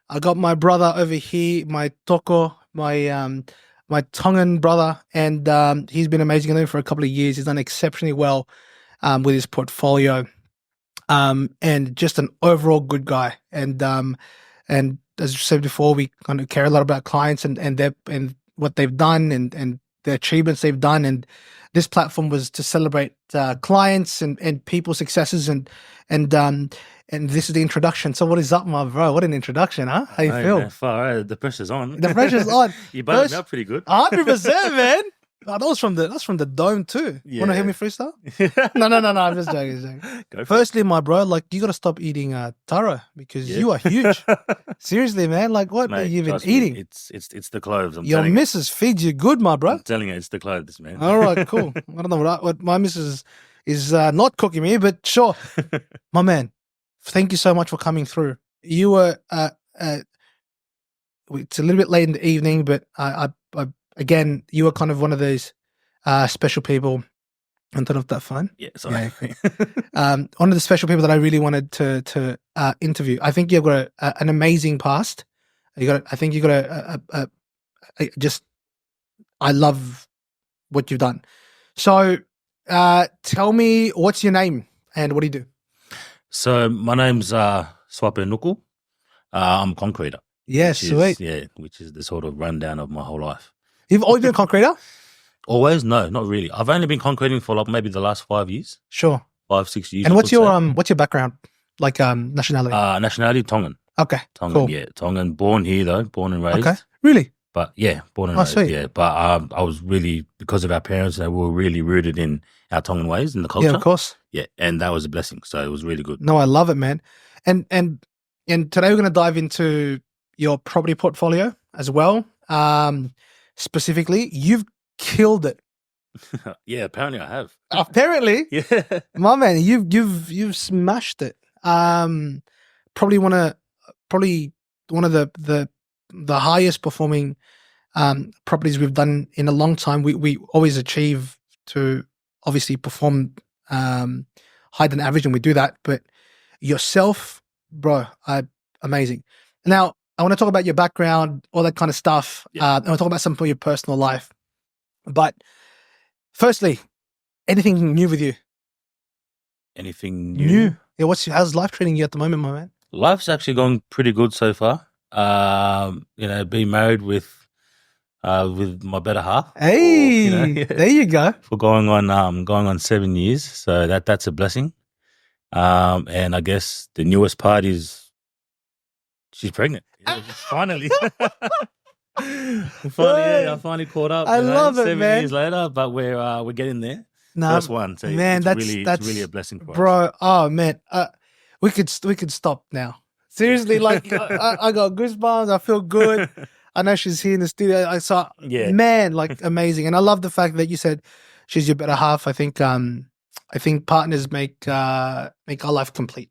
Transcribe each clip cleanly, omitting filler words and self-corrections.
I got my brother over here, my Toko, my Tongan brother, and he's been amazing. I know him for a couple of years. He's done exceptionally well with his portfolio, and just an overall good guy. And as you said before, we kind of care a lot about clients and what they've done and the achievements they've done. And this platform was to celebrate clients and people's successes and this is the introduction. So what is up, my bro? What an introduction, huh? How you Hey, feel? man, far out. The pressure's on. The pressure's on. You buttoned me up pretty good. 100%, man. Oh, that's from the dome too. Want to hear me freestyle? No. I'm just joking. Go for Firstly, my bro, like you got to stop eating taro because you are huge. Seriously, man. Like what Mate, have you been trust me, eating? it's the clothes. Your missus feeds you good, my bro. I'm telling you, it's the clothes, man. All right, cool. I don't know what my missus is not cooking me, but sure, my man. Thank you so much for coming through. You were it's a little bit late in the evening, but I again, you were kind of one of those special people. I don't know if that's fine. Yeah, sorry. Yeah. One of the special people that I really wanted to interview. I think you've got an amazing past. I think you got just. I love what you've done. So, tell me, what's your name and what do you do? So my name's Siaope Nook. I'm a concreter. Yes, sweet. Which is the sort of rundown of my whole life. You've always been a concreter? Always? No, not really. I've only been concreting for like maybe the last 5 years. Sure. 5-6 years. And what's your background? Like nationality? Nationality Tongan. Okay. Tongan, cool. yeah. Tongan, born here though, born and raised. Okay. Really? But yeah, born and raised. Sweet. Yeah. But I was really, because of our parents, they were really rooted in our Tongan ways and the culture. Yeah, of course. Yeah, and that was a blessing. So it was really good. No, I love it, man. And today we're going to dive into your property portfolio as well. Specifically, you've killed it. Yeah, apparently I have. Apparently, Yeah, my man, you've smashed it. Probably one of the highest performing properties we've done in a long time. We always achieve to obviously perform higher than average, and we do that. But yourself, bro, amazing. Now, I want to talk about your background, all that kind of stuff. Yeah. I want to talk about some of your personal life. But firstly, anything new with you? Anything new? Yeah, how's life treating you at the moment, my man? Life's actually going pretty good so far. Being married with my better half. Hey, there you go. For going on 7 years, so that's a blessing. And I guess the newest part is she's pregnant. Finally. I finally caught up. I love it, 7 man. years later, but we're getting there. No, First one, so man, it's really a blessing for us. Bro, oh man, we could stop now. Seriously, like I got goosebumps. I feel good. I know she's here in the studio. I saw, man, like amazing. And I love the fact that you said she's your better half. I think partners make our life complete.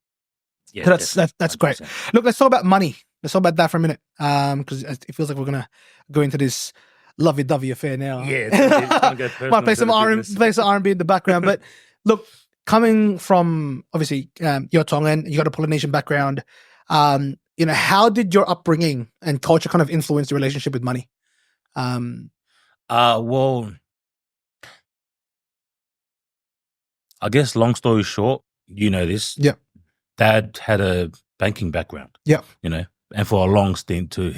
Yeah, that's great. Look, let's talk about money. Let's talk about that for a minute. Because it feels like we're gonna go into this lovey-dovey affair now. Yeah, it's gonna go personal. Might play some R&B in the background. But look, coming from obviously you're Tongan, you got a Polynesian background. How did your upbringing and culture kind of influence your relationship with money? Well, I guess long story short, you know this. Yeah. Dad had a banking background. Yeah. And for a long stint too.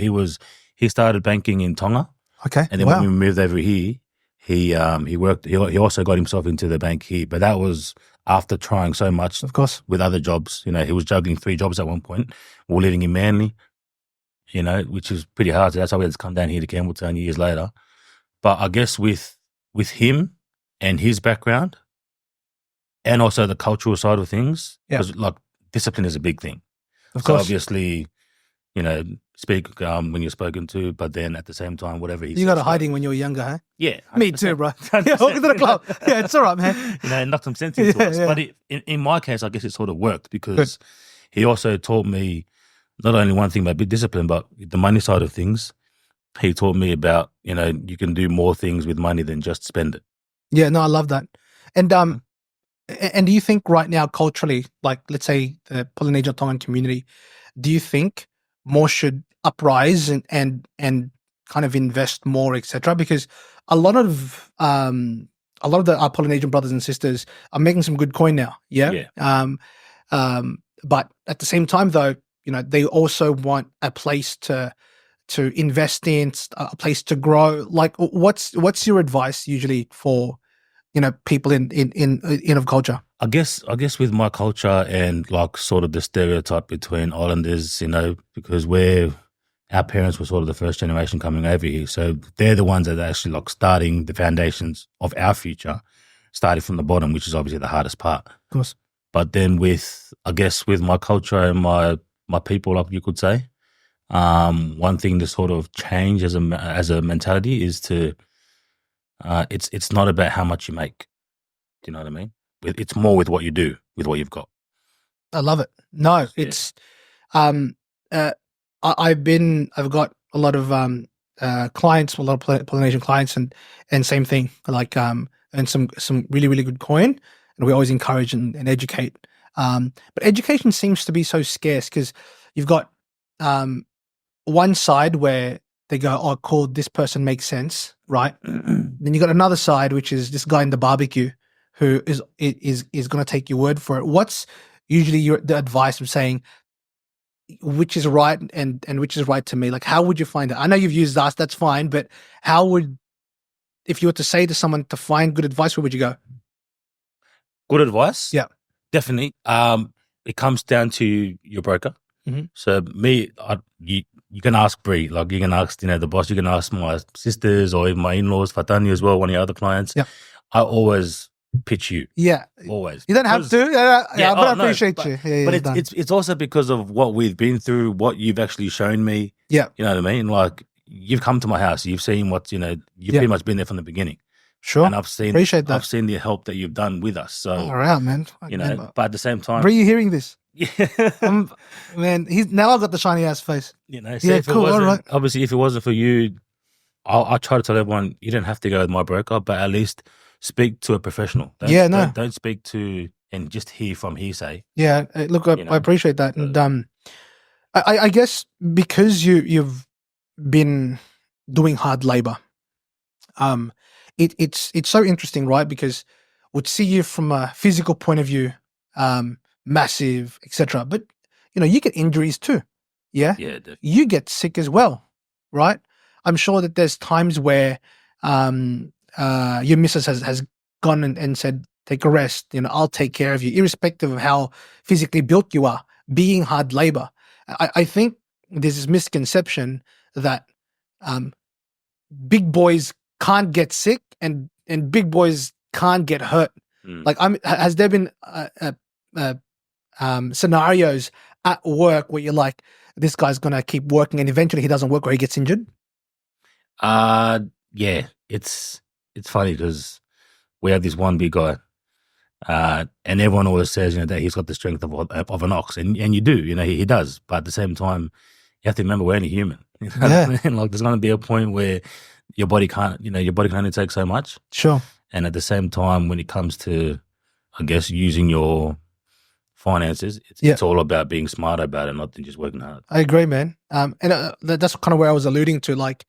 He started banking in Tonga. Okay. And then when we moved over here, he also got himself into the bank here. But that was after trying so much, of course, with other jobs. He was juggling 3 jobs at one point. We were living in Manly, which is pretty hard. So that's why we had to come down here to Campbelltown years later. But I guess with him and his background, and also the cultural side of things, because like discipline is a big thing. Of course, obviously, speak when you're spoken to, but then at the same time, whatever he says. You got a hiding when you were younger, huh? Yeah. 100%. Me too, bro. Yeah, welcome to the club. Yeah, it's all right, man. Knocked some sense into us. But in my case, I guess it sort of worked because he also taught me not only one thing about discipline, but the money side of things. He taught me about, you can do more things with money than just spend it. Yeah, no, I love that. And do you think right now culturally, like let's say the Polynesian Tongan community, do you think more should uprise and kind of invest more, etc. Because a lot of our Polynesian brothers and sisters are making some good coin now. Yeah. Yeah. But at the same time, though, they also want a place to invest in, a place to grow. Like, what's your advice usually for people in of culture? I guess with my culture and like sort of the stereotype between islanders, because our parents were sort of the first generation coming over here, so they're the ones that are actually like starting the foundations of our future, starting from the bottom, which is obviously the hardest part. Of course. But then with my culture and my people, like you could say, one thing to sort of change as a mentality is to it's not about how much you make. Do you know what I mean? It's more with what you do, with what you've got. I love it. No, it's I've got a lot of clients, a lot of Polynesian clients, and same thing, like and some really, really good coin, and we always encourage and educate. But education seems to be so scarce because you've got one side where they go, "Oh, cool, this person makes sense," right? Then you got another side, which is this guy in the barbecue who is going to take your word for it. What's usually the advice of saying which is right and which is right to me? Like, how would you find it? I know you've used us, that's fine, but if you were to say to someone to find good advice, where would you go? Good advice? Yeah. Definitely. It comes down to your broker. Mm-hmm. So you can ask Bree, like you can ask, the boss, you can ask my sisters or even my in-laws, Fatani as well, one of your other clients. Yeah. I always pitch you. Yeah. Always. You don't have to. Yeah, but I appreciate you. But it's also because of what we've been through, what you've actually shown me. Yeah. You know what I mean? Like, you've come to my house, you've seen what's, you've pretty much been there from the beginning. Sure. And appreciate that. I've seen the help that you've done with us. So, all right, man. But at the same time, are you hearing this? Yeah. Man, now I've got the shiny ass face. So cool. All right. Obviously, if it wasn't for you, I try to tell everyone you don't have to go with my broker, but at least speak to a professional. Don't speak to and just hear from hearsay. Yeah, look, I appreciate that, and I guess because you've been doing hard labor, it's so interesting, right? Because we'd see you from a physical point of view, massive, etc. But you get injuries too. Yeah, definitely. You get sick as well, right? I'm sure that there's times where your missus has gone and said, take a rest, I'll take care of you, irrespective of how physically built you are, being hard labor. I think there's this misconception that big boys can't get sick and big boys can't get hurt. Like, has there been scenarios at work where you're like, this guy's going to keep working and eventually he doesn't work or he gets injured? Yeah, it's funny because we have this one big guy, and everyone always says, that he's got the strength of an ox, and you do, he does. But at the same time, you have to remember we're only human. Like, there's going to be a point where your body can't, your body can only take so much. Sure. And at the same time, when it comes to, I guess, using your finances, it's all about being smart about it, not just working hard. I agree, man. And that's kind of where I was alluding to. Like,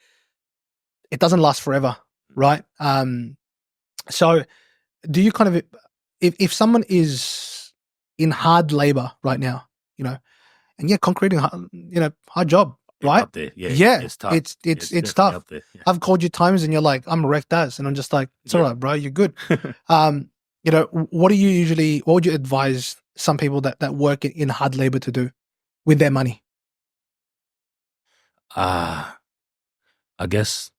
it doesn't last forever, right? So do you kind of, if someone is in hard labor right now, and concreting, hard job, right? Up there. Yeah, it's tough. It's tough. Up there, yeah. I've called you times and you're like, I'm wrecked as, and I'm just like, it's all right, bro, you're good. What would you advise some people that work in hard labor to do with their money? I guess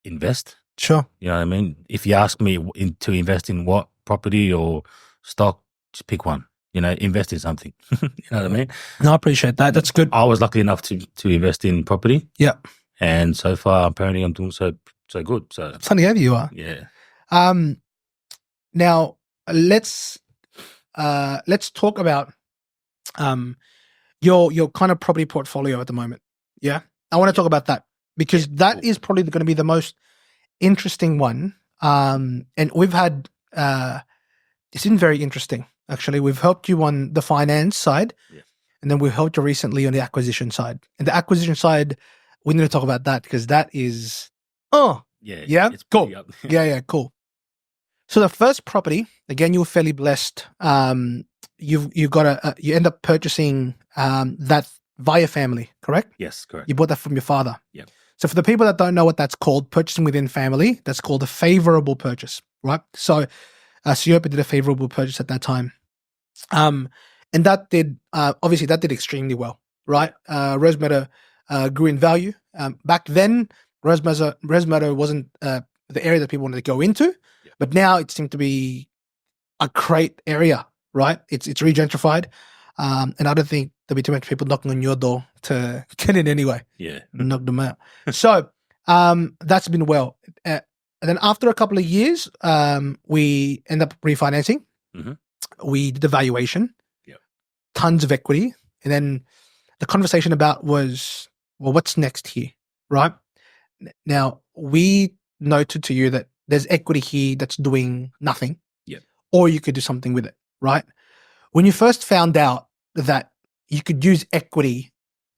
invest. Sure. You know what I mean? If you ask me to invest in what, property or stock, just pick one. Invest in something. You know what I mean? No, I appreciate that. That's good. I was lucky enough to invest in property. Yeah. And so far, apparently, I'm doing so good. So funny how you are. Yeah. Now let's talk about your kind of property portfolio at the moment. Yeah, I want to talk about that because that is probably going to be the most interesting one. And we've had it's been very interesting actually. We've helped you on the finance side, and then we helped you recently on the acquisition side. And the acquisition side, we need to talk about that because that is, yeah, it's cool. pretty up. Yeah, cool. So the first property, again, you were fairly blessed. You end up purchasing that via family, correct? Yes, correct. You bought that from your father. Yeah. So for the people that don't know what that's called, purchasing within family, that's called a favorable purchase, right? So Siaope did a favorable purchase at that time. And that did, obviously that did extremely well, right? Rose Meadow grew in value. Back then, Rose Meadow wasn't the area that people wanted to go into, but now it seemed to be a great area, right? It's regentrified. And I don't think there'll be too many people knocking on your door to get in anyway. Yeah. Knock them out. So that's been well. And then after a couple of years, we end up refinancing. Mhm. We did the valuation. Yep. Tons of equity. And then the conversation about was, well, what's next here, right? Now, we noted to you that there's equity here that's doing nothing. Yep. Or you could do something with it, right? When you first found out that you could use equity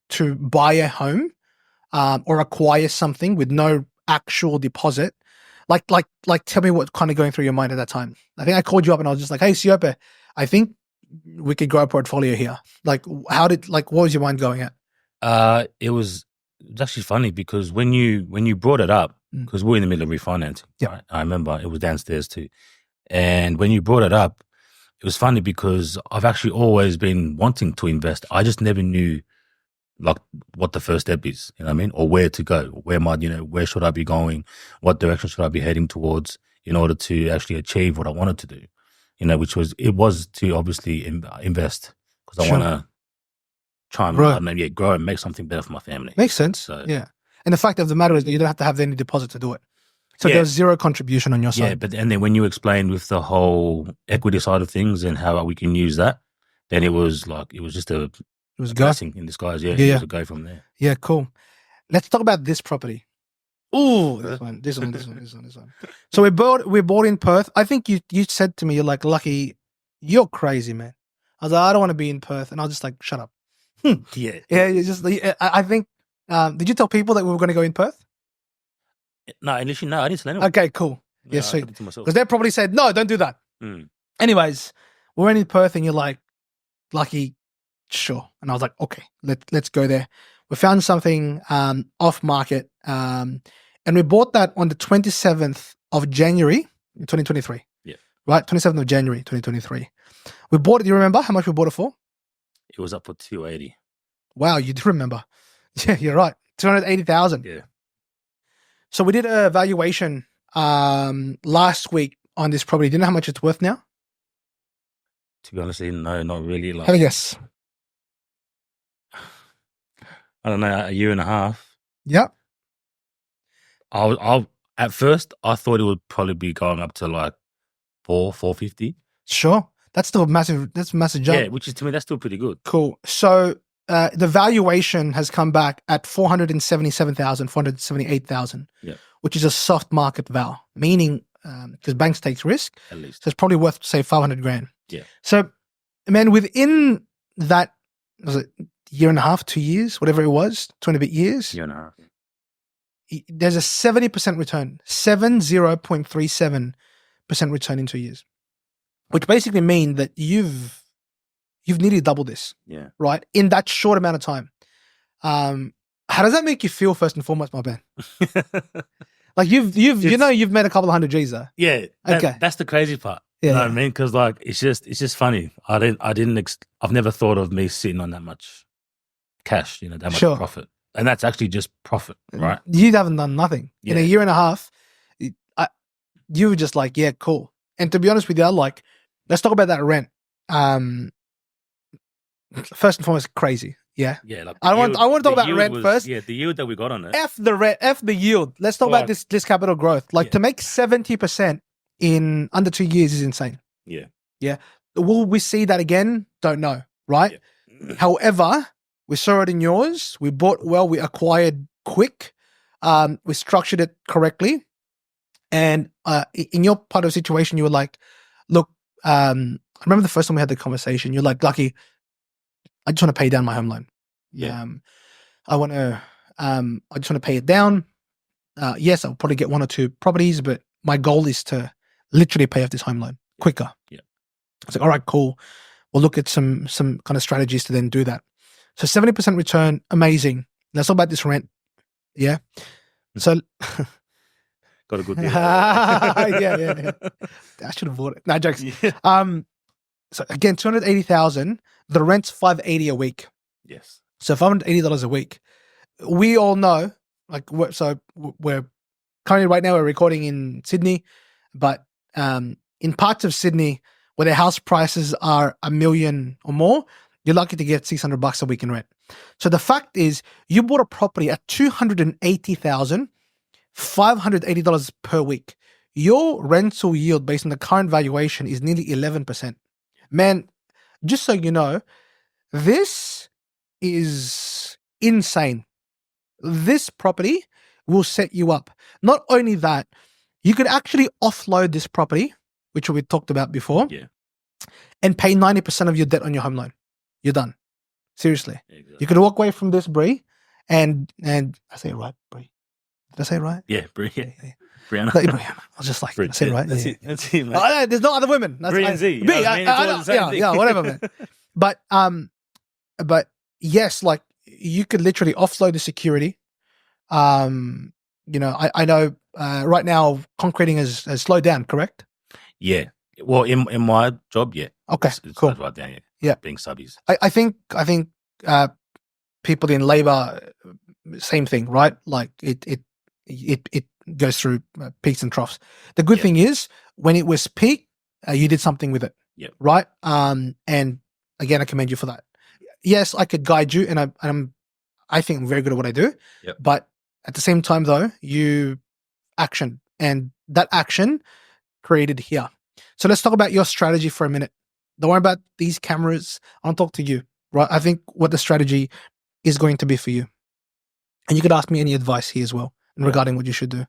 to buy a home or acquire something with no actual deposit, like tell me what kind of going through your mind at that time. I think I called you up and I was just like, hey, Siaope, I think we could grow a portfolio here. Like, what was your mind going at? It was actually funny because when you brought it up, because we're in the middle of refinancing, right? I remember it was downstairs too. And when you brought it up, it was funny because I've actually always been wanting to invest. I just never knew like what the first step is, you know what I mean? Or where to go, where should I be going? What direction should I be heading towards in order to actually achieve what I wanted to do? Which was to obviously invest because I want to try and grow and make something better for my family. Makes sense. So, yeah. And the fact of the matter is that you don't have to have any deposit to do it. So there's zero contribution on your side. Yeah, and then when you explained with the whole equity side of things and how we can use that, then it was just a blessing in disguise. Yeah, it was a go from there. Yeah, cool. Let's talk about this property. Ooh, this one. So we bought in Perth. I think you said to me, you're like, Lucky, you're crazy, man. I was like, I don't want to be in Perth, and I was just like, shut up. Yeah. I think. Did you tell people that we were going to go in Perth? No, initially, no, I didn't tell anyone. Okay, cool. Yeah, sweet. Because they probably said, no, don't do that. Mm. Anyways, we're in Perth and you're like, Lucky, sure. And I was like, okay, let's go there. We found something off market and we bought that on the 27th of January in 2023. Yeah. Right? 27th of January 2023. We bought it. Do you remember how much we bought it for? It was up for 280. Wow, you do remember. Yeah, you're right. 280,000. Yeah. So we did a valuation last week on this property. Do you know how much it's worth now? To be honest, no, not really. Have a guess. I don't know, a year and a half. Yep. At first I thought it would probably be going up to like 450. Sure. That's still massive. That's a massive jump. Yeah, which is, to me, that's still pretty good. Cool. So the valuation has come back at 477,000, 478,000, which is a soft market val, meaning because banks takes risk, at least. So it's probably worth say 500 grand. Yeah. So, man, within that, was it year and a half, 2 years, whatever it was, 20 bit years? Year and a half. There's a 70% return, 70.37% return in 2 years, which basically means that you've nearly doubled this. Yeah. Right? In that short amount of time. How does that make you feel first and foremost, my man? Like you've made a couple of hundred G's though. Yeah. Okay. That's the crazy part. Yeah. You know what I mean? Because like it's just funny. I've never thought of me sitting on that much cash, that much profit. And that's actually just profit, right? You haven't done nothing. In a year and a half, you were just like, yeah, cool. And to be honest with you, let's talk about that rent. First and foremost, crazy. Yeah. Yeah. Like I want to talk about rent first. Yeah, the yield that we got on it. F the rent, F the yield. Let's talk about this capital growth. To make 70% in under 2 years is insane. Yeah. Yeah. Will we see that again? Don't know. Right. Yeah. However, we saw it in yours. We bought well. We acquired quick. We structured it correctly. And in your part of the situation, you were like, look, I remember the first time we had the conversation, you're like, Lucky, I just want to pay down my home loan. Yeah. I want to. I just want to pay it down. Yes, I'll probably get 1 or 2 properties, but my goal is to literally pay off this home loan quicker. Yeah. It's like, all right, cool. We'll look at some kind of strategies to then do that. So 70% return, amazing. Let's talk about this rent. Yeah. So Got a good deal. yeah. I should have bought it. No jokes. Yeah. So again, 280,000. The rent's $580 a week. Yes. So $580 a week. We all know, like, we're currently right now we're recording in Sydney, but in parts of Sydney where the house prices are $1 million or more, you're lucky to get $600 a week in rent. So the fact is, you bought a property at $280,580 per week. Your rental yield based on the current valuation is nearly 11%. Man, just so you know, this is insane. This property will set you up. Not only that, you could actually offload this property, which we talked about before, and pay 90% of your debt on your home loan. You're done. Seriously. Exactly. You could walk away from this, Brie, and I say it right, Brie. Did I say it right? Yeah, Brie. Yeah. Brianna. Brianna. I was just like, Brie, I said it right. That's it. That's it, mate. Oh, there's no other women. That's Brie and Z. yeah, whatever, man. But yes, like, you could literally offload the security. I know right now concreting has slowed down, correct? Yeah. Well, in my job, yeah. Okay, it's cool. Right down, yeah. Being subbies. I think people in labor, same thing, right? Like it goes through peaks and troughs. The good thing is, when it was peak, you did something with it. Yeah. Right. And again, I commend you for that. Yes, I could guide you, and I think I'm very good at what I do. Yep. But at the same time, though, you action, and that action created here. So let's talk about your strategy for a minute. Don't worry about these cameras. I'll talk to you, right? I think what the strategy is going to be for you. And you could ask me any advice here as well regarding what you should do.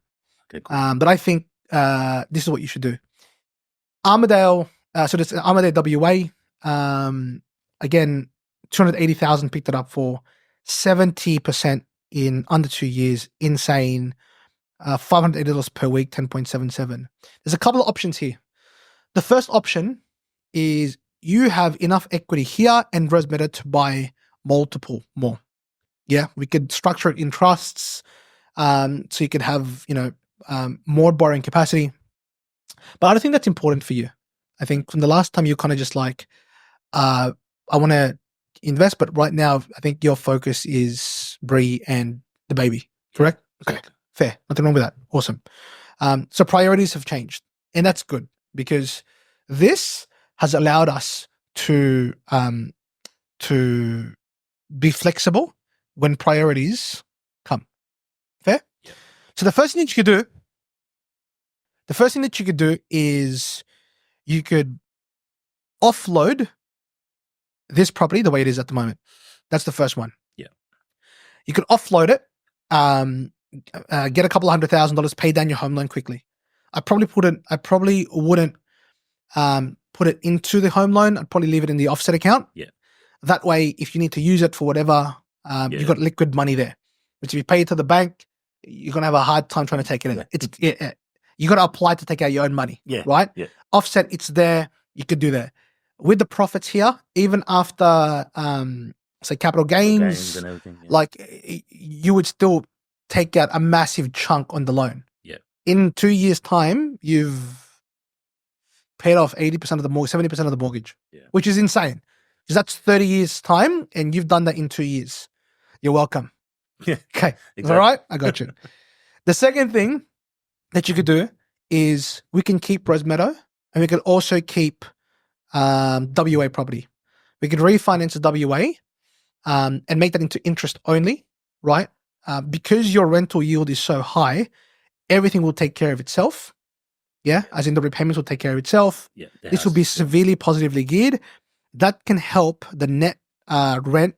Okay, cool. But I think this is what you should do. Armadale, so this Armadale WA, again, 280,000 picked it up for 70% in under 2 years. Insane. $580 per week, 10.77. There's a couple of options here. The first option is you have enough equity here and Rosmeta to buy multiple more. Yeah, we could structure it in trusts, so you could have, more borrowing capacity. But I don't think that's important for you. I think from the last time you kind of just like, I want to invest, but right now I think your focus is Bree and the baby, correct? Okay, fair. Nothing wrong with that. Awesome. So priorities have changed, and that's good, because this has allowed us to be flexible when priorities come. Fair? Yeah. So the first thing that you could do is you could offload this property the way it is at the moment. That's the first one. Yeah. You could offload it, get a couple of $100,000, pay down your home loan quickly. I probably wouldn't put it into the home loan. I'd probably leave it in the offset account. Yeah. That way, if you need to use it for whatever, you've got liquid money there. But if you pay it to the bank, you're gonna have a hard time trying to take it in. You got to apply to take out your own money. Yeah. Right. Yeah. Offset, it's there. You could do that. With the profits here, even after say capital gains and everything, like you would still take out a massive chunk on the loan. Yeah. In 2 years' time, you've paid off 80% of the mortgage, 70% of the mortgage, which is insane. Because that's 30 years' time, and you've done that in 2 years. You're welcome. Yeah. Okay. Exactly. All right. I got you. The second thing that you could do is we can keep Rosemeadow, and we could also keep WA property. We could refinance the WA and make that into interest only, right? Because your rental yield is so high, everything will take care of itself. Yeah, as in the repayments will take care of itself. Yeah, this will be severely positively geared. That can help the net rent,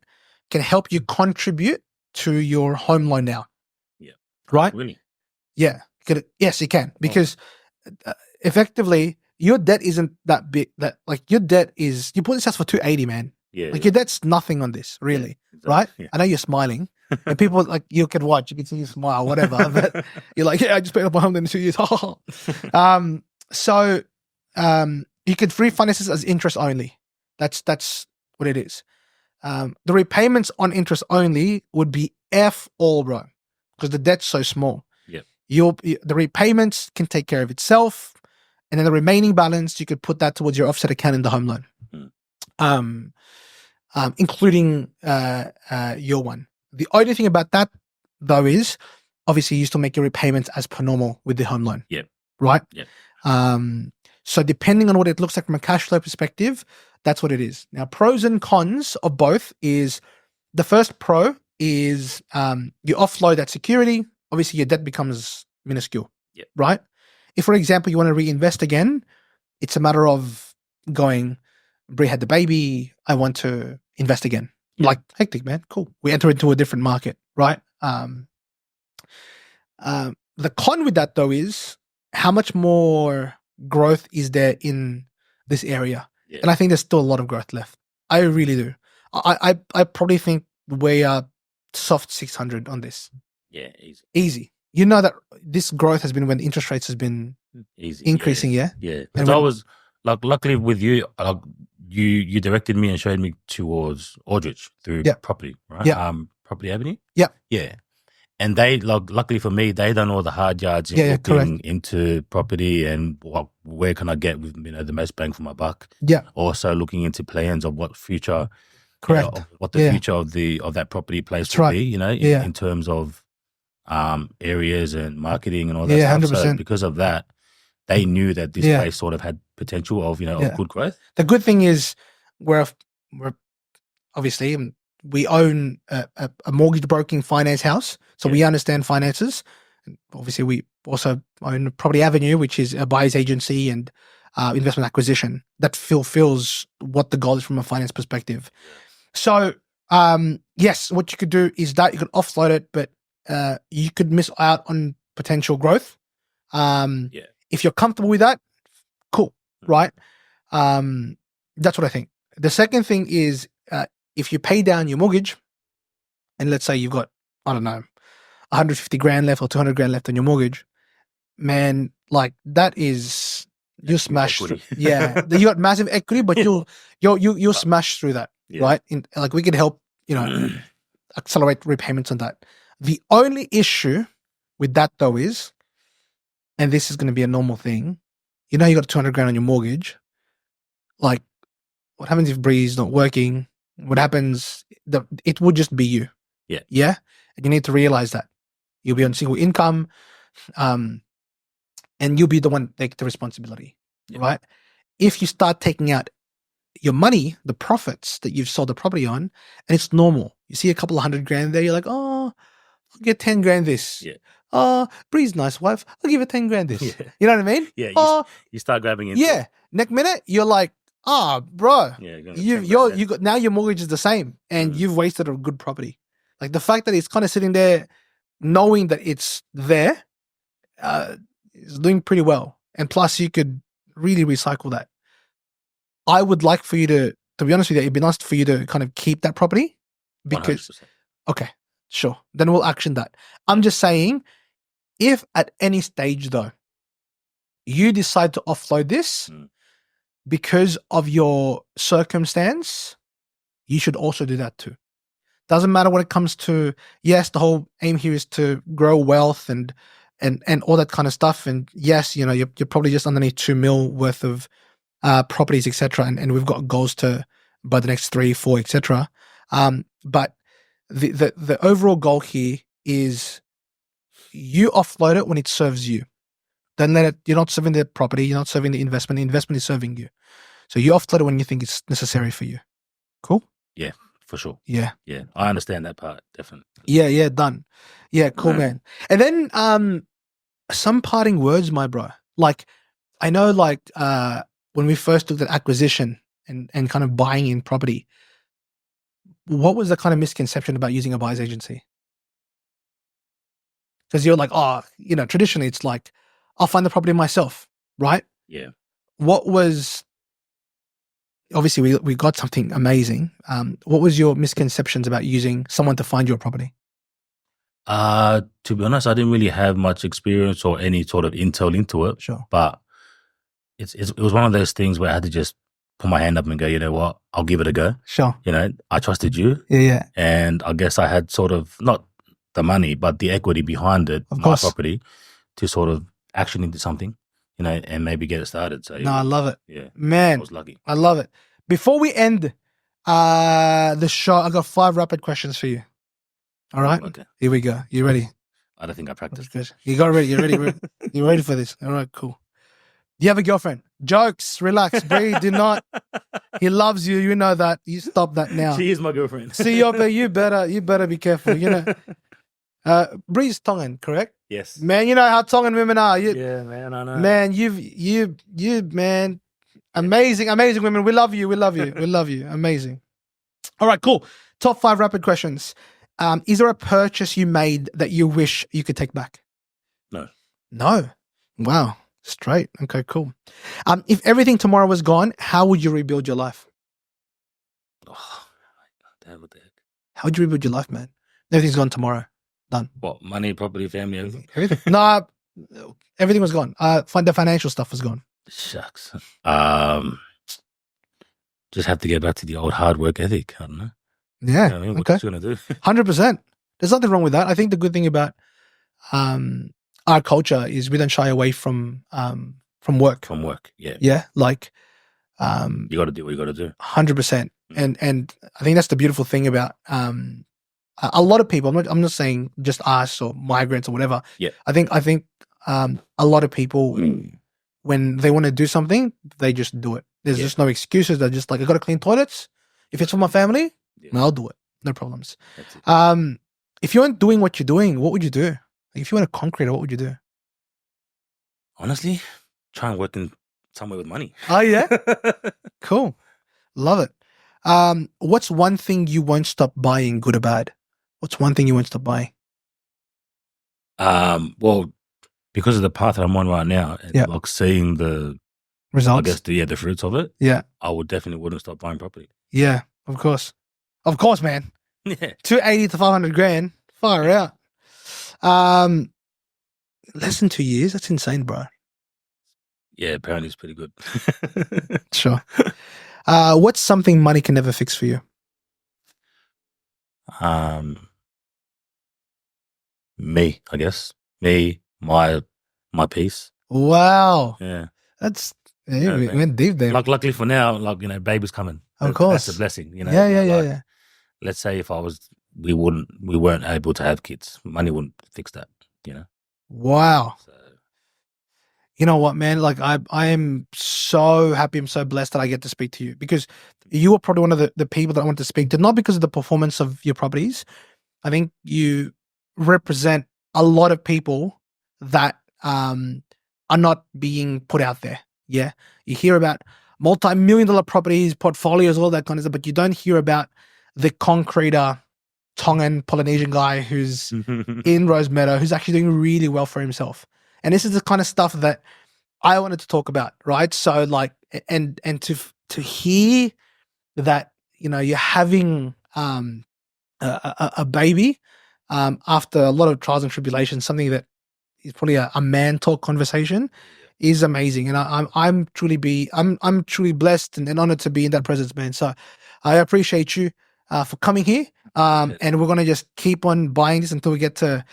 can help you contribute to your home loan now. Yeah. Right? Really? Yeah. Yes, you can. Because effectively, your debt isn't that big. That like your debt is, you bought this house for $280, man. Yeah. Like your debt's nothing on this, really, exactly. right? Yeah. I know you're smiling, and people like you can watch, you can see you smile, whatever. But you're like, yeah, I just paid off my home in 2 years. So you could refinance this as interest only. That's what it is. The repayments on interest only would be F all, bro, because the debt's so small. The repayments can take care of itself, and then the remaining balance you could put that towards your offset account in the home loan, including your one. The only thing about that though is obviously you still make your repayments as per normal with the home loan. Right. So depending on what it looks like from a cash flow perspective, that's what it is. Now, pros and cons of both is the first pro is you offload that security. Obviously, your debt becomes minuscule, right? If, for example, you want to reinvest again, it's a matter of going, Brie had the baby, I want to invest again. Like, hectic, man. Cool. We enter into a different market, right? The con with that, though, is how much more growth is there in this area? And I think there's still a lot of growth left. I really do. I probably think we are soft 600 on this. Yeah, easy. You know that this growth has been when interest rates has been increasing. Yeah. Because I was like, luckily with you, you directed me and showed me towards Aldrich through property, right? Property Avenue. Yeah. And they, luckily for me, they done all the hard yards in looking into property and where can I get with the most bang for my buck. Also looking into plans of what future, what the future of that property place will be. In terms of areas and marketing and all that stuff. 100%. So because of that, they knew that this place sort of had potential of of good growth. The good thing is we're obviously we own a mortgage broking finance house, so we understand finances. Obviously, we also own Property Avenue, which is a buyer's agency and investment acquisition that fulfills what the goal is from a finance perspective. So, yes, what you could do is that you could offload it, but you could miss out on potential growth. If you're comfortable with that, cool, right? That's what I think. The second thing is if you pay down your mortgage, and let's say you've got, I don't know, 150 grand left or 200 grand left on your mortgage, man, like that is, you smash through. You got massive equity, but you'll smash through that, right? Like we can help, accelerate repayments on that. The only issue with that though is, and this is going to be a normal thing, you got 200 grand on your mortgage. Like, what happens if Bree's not working? What happens? It would just be you. Yeah. And you need to realize that you'll be on single income, and you'll be the one take the responsibility, right? If you start taking out your money, the profits that you've sold the property on, and it's normal. You see a couple of 100 grand there, you're like, oh, I'll get 10 grand this. Oh, Bree's nice wife. I'll give her 10 grand this. You know what I mean? You start grabbing into Next minute, you're like, bro, you got, now your mortgage is the same and you've wasted a good property. Like the fact that it's kind of sitting there knowing that it's there is doing pretty well. And plus you could really recycle that. I would like for you to be honest with you, it'd be nice for you to kind of keep that property because, 100%. Okay, sure. Then we'll action that. I'm just saying, if at any stage though, you decide to offload this because of your circumstance, you should also do that too. Doesn't matter when it comes to, yes, the whole aim here is to grow wealth and all that kind of stuff. And yes, you're probably just underneath 2 mil worth of properties, etc. And we've got goals to by the next 3, 4, etc. But the overall goal here is you offload it when it serves you. Don't let it, you're not serving the property, you're not serving the investment is serving you. So you offload it when you think it's necessary for you. Cool? Yeah, for sure. Yeah. I understand that part, definitely. Yeah, done. Yeah, cool, man. And then some parting words, my bro. Like, I know like when we first looked at acquisition and kind of buying in property, what was the kind of misconception about using a buyer's agency? Because you're like, traditionally it's like, I'll find the property myself, right? Yeah. What was obviously we got something amazing. What was your misconceptions about using someone to find your property? To be honest, I didn't really have much experience or any sort of intel into it. Sure. But it was one of those things where I had to just put my hand up and go, you know what, I'll give it a go. Sure. You know, I trusted you. Yeah. And I guess I had sort of not the money, but the equity behind it, Of my course. property, to sort of action into something, you know, and maybe get it started. So No, I love it. yeah, I Man, was lucky. I love it. Before we end the show, I got 5 rapid questions for you. All right? Okay. Here we go. You ready? I don't think I practiced. Good. You got ready. You're ready. You're ready for this. All right, cool. Do you have a girlfriend? Jokes. Relax. Bree, do not. He loves you. You know that. You stop that now. She is my girlfriend. Siaope, you better be careful. You know. Bree's Tongan, correct? Yes. Man, you know how Tongan women are. Yeah, man, I know. Man, you man, amazing women. We love you. We love you. Amazing. All right, cool. Top 5 rapid questions. Is there a purchase you made that you wish you could take back? No. Wow. Straight. Okay, cool. If everything tomorrow was gone, how would you rebuild your life? Oh, damn, what the heck? How would you rebuild your life, man? Everything's gone tomorrow. Done. What, money, property, family, everything? Everything. Nah, everything was gone. The financial stuff was gone. Shucks. Just have to get back to the old hard work ethic. I don't know. Yeah. You know what I mean? What you gonna do? 100%. There's nothing wrong with that. I think the good thing about our culture is we don't shy away from work. From work, yeah. Yeah, like you got to do what you got to do. 100%. And I think that's the beautiful thing about a lot of people. I'm not saying just us or migrants or whatever. Yeah. I think a lot of people when they want to do something, they just do it. There's just no excuses. They're just like, I got to clean toilets. If it's for my family, I'll do it. No problems. That's it. If you weren't doing what you're doing, what would you do? Like if you weren't a concreter, what would you do? Honestly, try and work in somewhere with money. Oh, yeah? Cool. Love it. What's one thing you won't stop buying, good or bad? What's one thing you won't stop buying? Well, because of the path that I'm on right now, and like seeing the results, I guess the fruits of it. Yeah, I wouldn't stop buying property. Yeah, of course, man. Yeah, 280 to 500 grand, far out. Less than 2 years. That's insane, bro. Yeah, apparently it's pretty good. Sure. What's something money can never fix for you? Me, I guess. Me, my peace. Wow. Yeah. That's we went deep there. Like luckily for now, like, you know, baby's coming. Of course. That's a blessing, you know. Yeah. Let's say if we weren't able to have kids, money wouldn't fix that, you know. Wow. So, you know what, man? Like I am so happy. I'm so blessed that I get to speak to you because you are probably one of the people that I want to speak to, not because of the performance of your properties. I think you represent a lot of people that are not being put out there. Yeah. You hear about multi-million-dollar properties, portfolios, all that kind of stuff, but you don't hear about the concreter Tongan Polynesian guy who's in Rosemeadow, who's actually doing really well for himself. And this is the kind of stuff that I wanted to talk about, right? So like, and to hear that, you know, you're having a baby after a lot of trials and tribulations, something that is probably a man talk conversation, is amazing. And I'm truly blessed and honored to be in that presence, man. So I appreciate you for coming here. And we're gonna just keep on buying this until we get to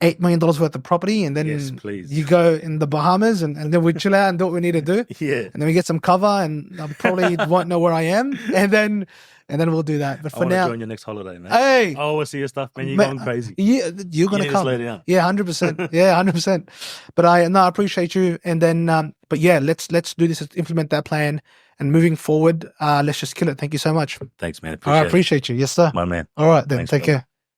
$8 million worth of property, and then you go in the Bahamas, and then we chill out and do what we need to do. Yeah. And then we get some cover, and I probably won't know where I am, and then we'll do that. But for now, join your next holiday, man. Hey, I always see your stuff, man. You're going crazy. You're gonna come. Slow down. Yeah, 100%. Yeah, 100%. But I appreciate you, and then but yeah, let's do this. Let's implement that plan, and moving forward, let's just kill it. Thank you so much. Thanks, man. I appreciate you. Yes, sir. My man. All right, then. Thanks, take care.